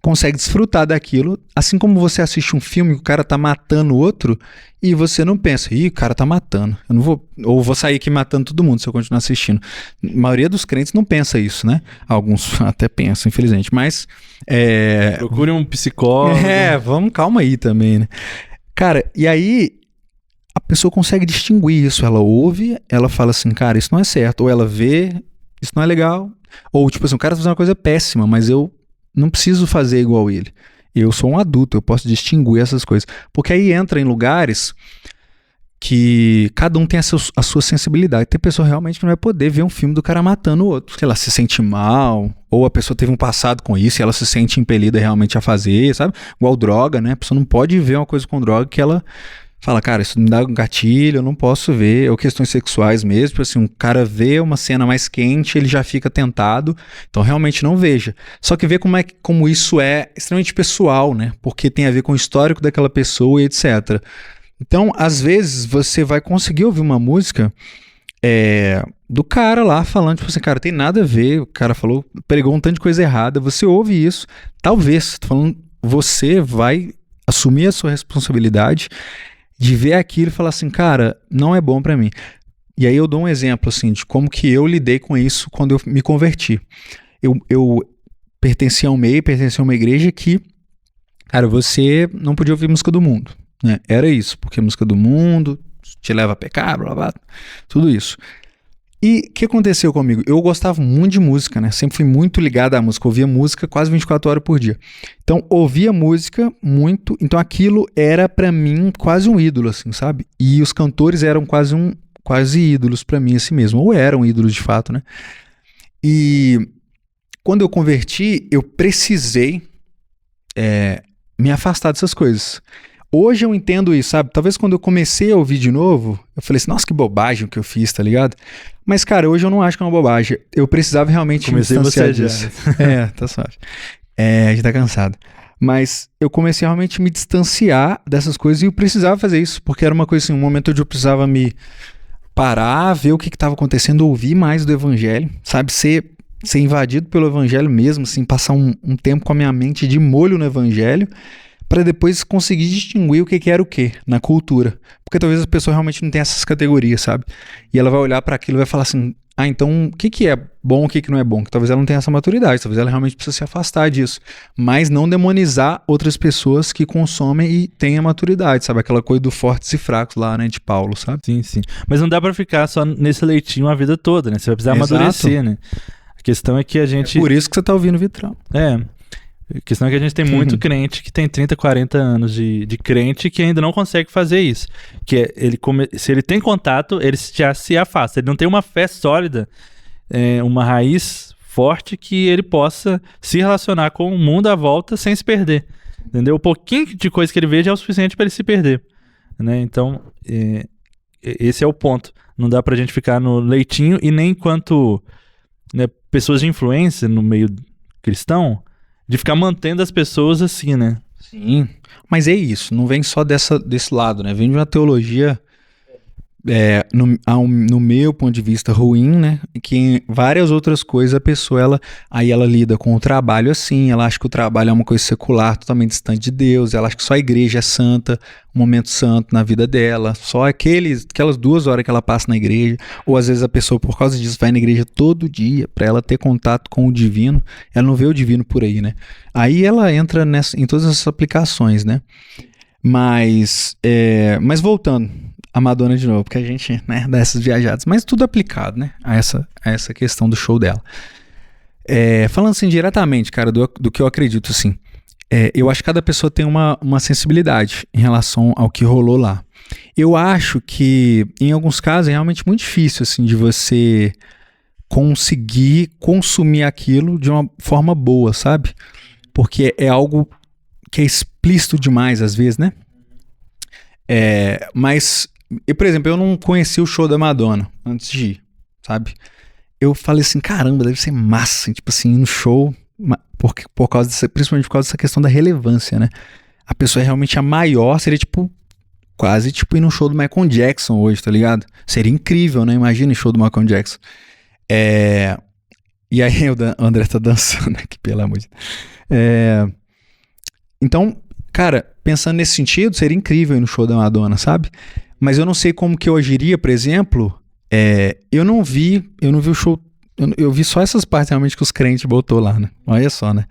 consegue desfrutar daquilo, assim como você assiste um filme que o cara tá matando o outro e você não pensa, ih, o cara tá matando, eu não vou, ou vou sair aqui matando todo mundo se eu continuar assistindo. A maioria dos crentes não pensa isso, né? Alguns até pensam, infelizmente, mas... Procure um psicólogo. Vamos, calma aí também, né? Cara, e aí a pessoa consegue distinguir isso, ela ouve, ela fala assim, cara, isso não é certo, ou ela vê, isso não é legal, ou tipo assim, o cara tá fazendo uma coisa péssima, mas eu não preciso fazer igual ele. Eu sou um adulto, eu posso distinguir essas coisas. Porque aí entra em lugares que cada um tem a sua sensibilidade. Tem pessoa realmente que não vai poder ver um filme do cara matando o outro. Ela se sente mal, ou a pessoa teve um passado com isso e ela se sente impelida realmente a fazer, sabe? Igual droga, né? A pessoa não pode ver uma coisa com droga que ela fala, cara, isso me dá um gatilho, eu não posso ver, ou questões sexuais mesmo, tipo assim, um cara vê uma cena mais quente, ele já fica tentado, então realmente não veja. Só que vê como isso é extremamente pessoal, né? Porque tem a ver com o histórico daquela pessoa e etc. Então, às vezes, você vai conseguir ouvir uma música do cara lá falando, tipo assim, cara, tem nada a ver, o cara falou, pregou um tanto de coisa errada, você ouve isso, talvez, tô falando, você vai assumir a sua responsabilidade de ver aquilo e falar assim, cara, não é bom pra mim. E aí eu dou um exemplo, assim, de como que eu lidei com isso quando eu me converti. Eu pertencia a um meio, pertencia a uma igreja que, cara, você não podia ouvir música do mundo, né? Era isso, porque música do mundo te leva a pecar, blá, blá, tudo isso. E o que aconteceu comigo? Eu gostava muito de música, né? Sempre fui muito ligado à música, ouvia música quase 24 horas por dia. Então, ouvia música muito, então aquilo era pra mim quase um ídolo, assim, sabe? E os cantores eram quase ídolos pra mim assim mesmo, ou eram ídolos de fato, né? E quando eu converti, eu precisei me afastar dessas coisas. Hoje eu entendo isso, sabe? Talvez quando eu comecei a ouvir de novo, eu falei assim, nossa, que bobagem que eu fiz, tá ligado? Mas, cara, hoje eu não acho que é uma bobagem. Eu precisava realmente me distanciar disso. Tá suave. A gente tá cansado. Mas eu comecei a realmente me distanciar dessas coisas e eu precisava fazer isso, porque era uma coisa assim, um momento onde eu precisava me parar, ver o que estava acontecendo, ouvir mais do evangelho, sabe? Ser invadido pelo evangelho mesmo, assim, passar um tempo com a minha mente de molho no evangelho, para depois conseguir distinguir o que era o que na cultura. Porque talvez a pessoa realmente não tenha essas categorias, sabe? E ela vai olhar para aquilo e vai falar assim, então o que é bom, o que não é bom? Que talvez ela não tenha essa maturidade, talvez ela realmente precise se afastar disso. Mas não demonizar outras pessoas que consomem e têm a maturidade, sabe? Aquela coisa do fortes e fracos lá, né, de Paulo, sabe? Sim, sim. Mas não dá pra ficar só nesse leitinho a vida toda, né? Você vai precisar amadurecer, né? A questão é que a gente... É por isso que você tá ouvindo o Vitrão. A questão é que a gente tem muito crente que tem 30, 40 anos de crente que ainda não consegue fazer isso. Que é, se ele tem contato, ele já se afasta. Ele não tem uma fé sólida, uma raiz forte que ele possa se relacionar com o mundo à volta sem se perder. Entendeu? O pouquinho de coisa que ele vê já é o suficiente para ele se perder. Né? Então, esse é o ponto. Não dá pra gente ficar no leitinho e nem enquanto pessoas de influência no meio cristão, de ficar mantendo as pessoas assim, né? Sim, mas é isso, não vem só desse lado, né? Vem de uma teologia, no meu ponto de vista, ruim, né? Que em várias outras coisas a pessoa, ela lida com o trabalho assim, ela acha que o trabalho é uma coisa secular, totalmente distante de Deus, ela acha que só a igreja é santa, um momento santo na vida dela, só aquelas 2 horas que ela passa na igreja, ou às vezes a pessoa, por causa disso, vai na igreja todo dia, para ela ter contato com o divino, ela não vê o divino por aí, né? Aí ela entra em todas essas aplicações, né? Mas voltando a Madonna de novo, porque a gente, né, dá essas viajadas, mas tudo aplicado, né, a essa questão do show dela. Falando assim diretamente, cara, do que eu acredito, assim, eu acho que cada pessoa tem uma sensibilidade em relação ao que rolou lá. Eu acho que, em alguns casos, é realmente muito difícil, assim, de você conseguir consumir aquilo de uma forma boa, sabe? Porque é algo que é explícito demais, às vezes, né? Mas, por exemplo, eu não conheci o show da Madonna antes de ir, sabe? Eu falei assim, caramba, deve ser massa, tipo assim, ir no show. por causa principalmente por causa dessa questão da relevância, né? A pessoa é realmente a maior, seria tipo, quase tipo ir num show do Michael Jackson hoje, tá ligado? Seria incrível, né? Imagina o show do Michael Jackson. E aí o André tá dançando aqui, pelo amor de Deus. Então, cara, pensando nesse sentido, seria incrível ir no show da Madonna, sabe? Mas eu não sei como que eu agiria, por exemplo, eu não vi o show, eu vi só essas partes realmente que os crentes botou lá, né? Olha só, né?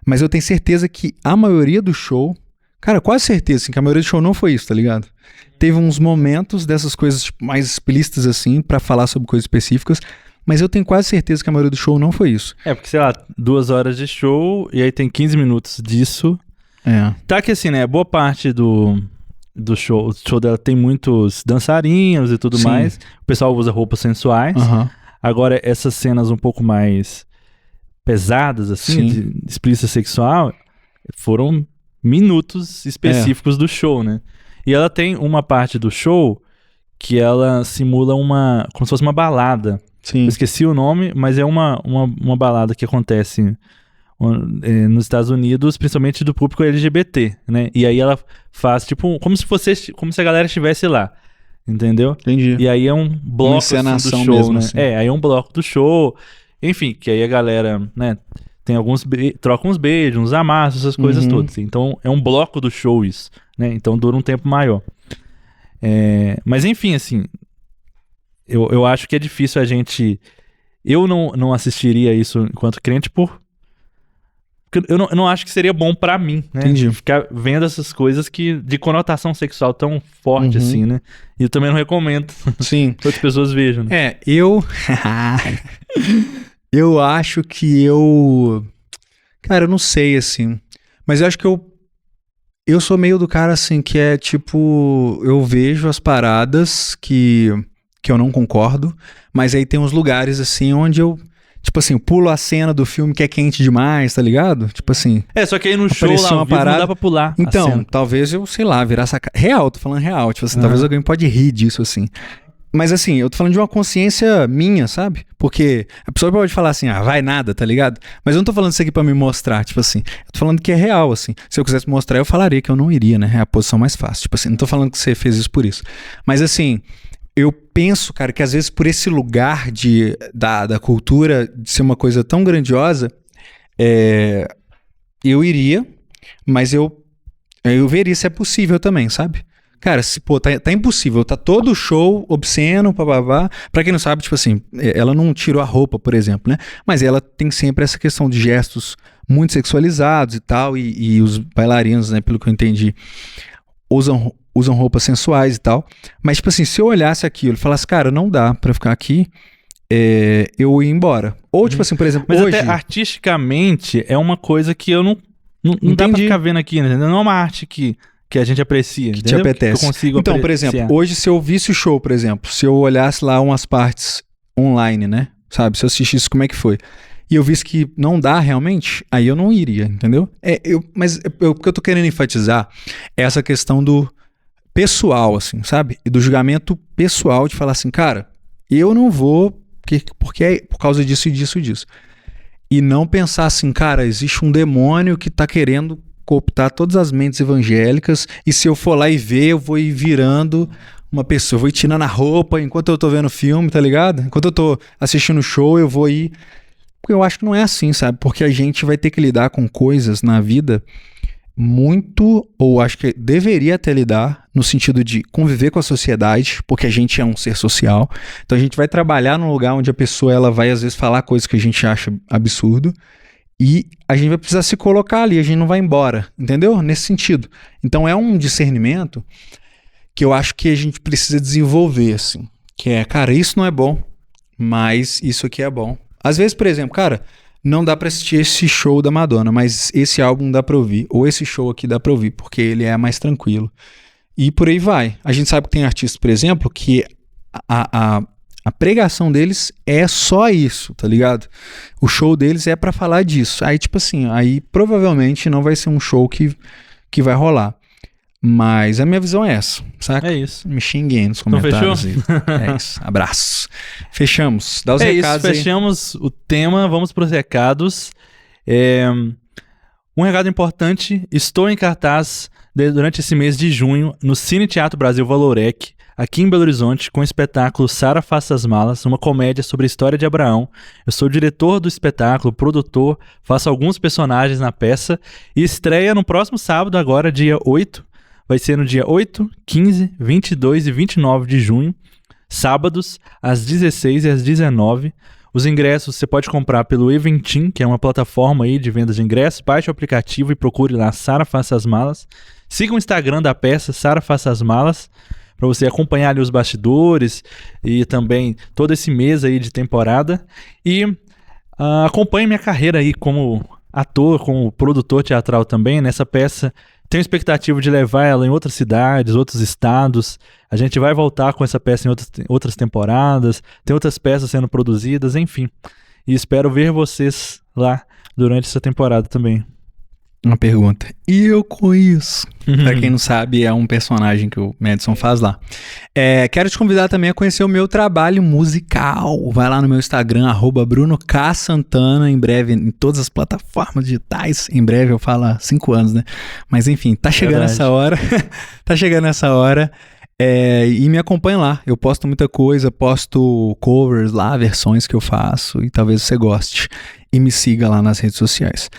Mas eu tenho certeza que a maioria do show, cara, quase certeza, assim, que a maioria do show não foi isso, tá ligado? Teve uns momentos dessas coisas tipo, mais explícitas, assim, pra falar sobre coisas específicas, mas eu tenho quase certeza que a maioria do show não foi isso. Porque, sei lá, 2 horas de show e aí tem 15 minutos disso. Tá que assim, né, boa parte do show, o show dela tem muitos dançarinos e tudo Sim. mais. O pessoal usa roupas sensuais. Aham. Agora, essas cenas um pouco mais pesadas, assim, Sim. de explícita sexual, foram minutos específicos do show, né? E ela tem uma parte do show que ela simula como se fosse uma balada. Sim. Eu esqueci o nome, mas é uma balada que acontece nos Estados Unidos, principalmente do público LGBT, né? E aí ela faz, tipo, como se a galera estivesse lá, entendeu? Entendi. E aí é um bloco assim, do show, mesmo, né? assim. Aí é um bloco do show, enfim, que aí a galera, né, tem troca uns beijos, uns amassos, essas coisas todas. Então é um bloco do show isso, né? Então dura um tempo maior. Mas enfim, assim, eu acho que é difícil a gente... Eu não assistiria isso enquanto crente porque eu não acho que seria bom pra mim, né? Entendi. Ficar vendo essas coisas de conotação sexual tão forte assim, né? E eu também não recomendo Sim. que outras pessoas vejam, né? Eu acho que cara, eu não sei, assim, mas eu acho que eu sou meio do cara, assim, que é tipo, eu vejo as paradas que eu não concordo, mas aí tem uns lugares, assim, onde eu, tipo assim, pulo a cena do filme que é quente demais, tá ligado? Tipo assim... Só que aí no show lá ao vivo não dá pra pular a Então, cena. talvez eu, sei lá, virar real, tô falando real, tipo assim, talvez alguém pode rir disso, assim. Mas assim, eu tô falando de uma consciência minha, sabe? Porque a pessoa pode falar assim, vai nada, tá ligado? Mas eu não tô falando isso aqui pra me mostrar, tipo assim. Eu tô falando que é real, assim. Se eu quisesse mostrar, eu falaria que eu não iria, né? É a posição mais fácil. Tipo assim, não tô falando que você fez isso por isso. Mas assim, eu penso, cara, que às vezes por esse lugar da cultura de ser uma coisa tão grandiosa, eu iria, mas eu veria se é possível também, sabe? Cara, tá impossível, tá todo show obsceno, bababá. Pra quem não sabe, tipo assim, ela não tirou a roupa, por exemplo, né? Mas ela tem sempre essa questão de gestos muito sexualizados e tal, e os bailarinos, né, pelo que eu entendi, usam roupas sensuais e tal. Mas, tipo assim, se eu olhasse aquilo e falasse, cara, não dá pra ficar aqui, eu ia embora. Ou, tipo assim, por exemplo, mas hoje... até artisticamente é uma coisa que eu não dá pra ficar vendo aqui, né? Não é uma arte que a gente aprecia, que entendeu? te apetece. Que eu consigo então, por apreciar. exemplo, hoje se eu visse o show, por exemplo, se eu olhasse lá umas partes online, né? Sabe? Se eu assistisse como é que foi. E eu visse que não dá realmente, aí eu não iria, entendeu? Mas o que eu tô querendo enfatizar é essa questão do pessoal, assim, sabe? E do julgamento pessoal de falar assim, cara, eu não vou porque é por causa disso e disso e disso. E não pensar assim, cara, existe um demônio que tá querendo cooptar todas as mentes evangélicas, e se eu for lá e ver, eu vou ir virando uma pessoa, eu vou ir tirando a roupa enquanto eu tô vendo o filme, tá ligado? Enquanto eu tô assistindo o show, eu vou ir... Porque eu acho que não é assim, sabe? Porque a gente vai ter que lidar com coisas na vida muito, ou acho que deveria até lidar, no sentido de conviver com a sociedade, porque a gente é um ser social, então a gente vai trabalhar num lugar onde a pessoa ela vai às vezes falar coisas que a gente acha absurdo, e a gente vai precisar se colocar ali, a gente não vai embora, entendeu? Nesse sentido. Então é um discernimento que eu acho que a gente precisa desenvolver, assim. Que é, cara, isso não é bom, mas isso aqui é bom. Às vezes, por exemplo, cara, não dá pra assistir esse show da Madonna, mas esse álbum dá pra ouvir, ou esse show aqui dá pra ouvir, porque ele é mais tranquilo. E por aí vai. A gente sabe que tem artistas, por exemplo, que a pregação deles é só isso, tá ligado? O show deles é pra falar disso. Aí, tipo assim, aí provavelmente não vai ser um show que vai rolar. Mas a minha visão é essa, saca? É isso. Me xinguem nos comentários. Então, fechou? É isso. Abraço. Fechamos. Dá os É recados isso, fechamos o tema, vamos pros recados. Um recado importante, estou em cartaz durante esse mês de junho no Cine Teatro Brasil Valorec, aqui em Belo Horizonte, com o espetáculo Sara Faça as Malas, uma comédia sobre a história de Abraão. Eu sou o diretor do espetáculo, produtor, faço alguns personagens na peça e estreia no próximo sábado, agora dia 8. Vai ser no dia 8, 15, 22 e 29 de junho, sábados, às 16 e às 19. Os ingressos você pode comprar pelo Eventim, que é uma plataforma aí de vendas de ingressos. Baixe o aplicativo e procure lá Sara Faça as Malas. Siga o Instagram da peça, Sara Faça as Malas, para você acompanhar ali os bastidores e também todo esse mês aí de temporada. E acompanhe minha carreira aí como ator, como produtor teatral também. Nessa peça tenho expectativa de levar ela em outras cidades, outros estados. A gente vai voltar com essa peça em outras temporadas. Tem outras peças sendo produzidas, enfim. E espero ver vocês lá durante essa temporada também. Uma pergunta. E eu conheço? Pra quem não sabe, é um personagem que o Madison faz lá. Quero te convidar também a conhecer o meu trabalho musical. Vai lá no meu Instagram, @BrunoKSantana, em breve em todas as plataformas digitais. Em breve eu falo há 5 anos, né? Mas enfim, tá chegando essa hora. Tá chegando essa hora. E me acompanha lá. Eu posto muita coisa, posto covers lá, versões que eu faço. E talvez você goste. E me siga lá nas redes sociais.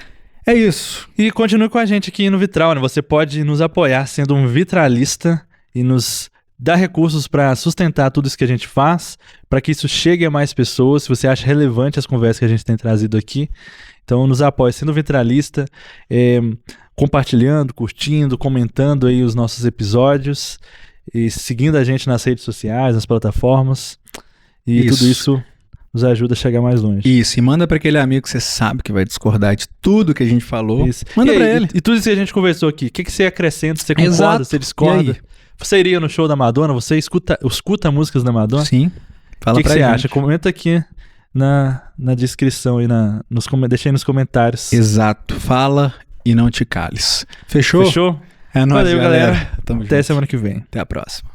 É isso. E continue com a gente aqui no Vitral, né? Você pode nos apoiar sendo um vitralista e nos dar recursos para sustentar tudo isso que a gente faz, para que isso chegue a mais pessoas, se você acha relevante as conversas que a gente tem trazido aqui. Então nos apoie sendo vitralista, compartilhando, curtindo, comentando aí os nossos episódios e seguindo a gente nas redes sociais, nas plataformas. E tudo isso nos ajuda a chegar mais longe. Isso, e manda pra aquele amigo que você sabe que vai discordar de tudo que a gente falou. Isso. Manda pra ele. E tudo isso que a gente conversou aqui, o que você acrescenta? Você concorda? Exato. Você discorda? Você iria no show da Madonna? Você escuta músicas da Madonna? Sim. Fala pra gente. O que você acha? Comenta aqui na descrição e deixa aí nos comentários. Exato. Fala e não te cales. Fechou? Fechou? É nóis, valeu, galera. Tamo Até junto. semana que vem. Até a próxima.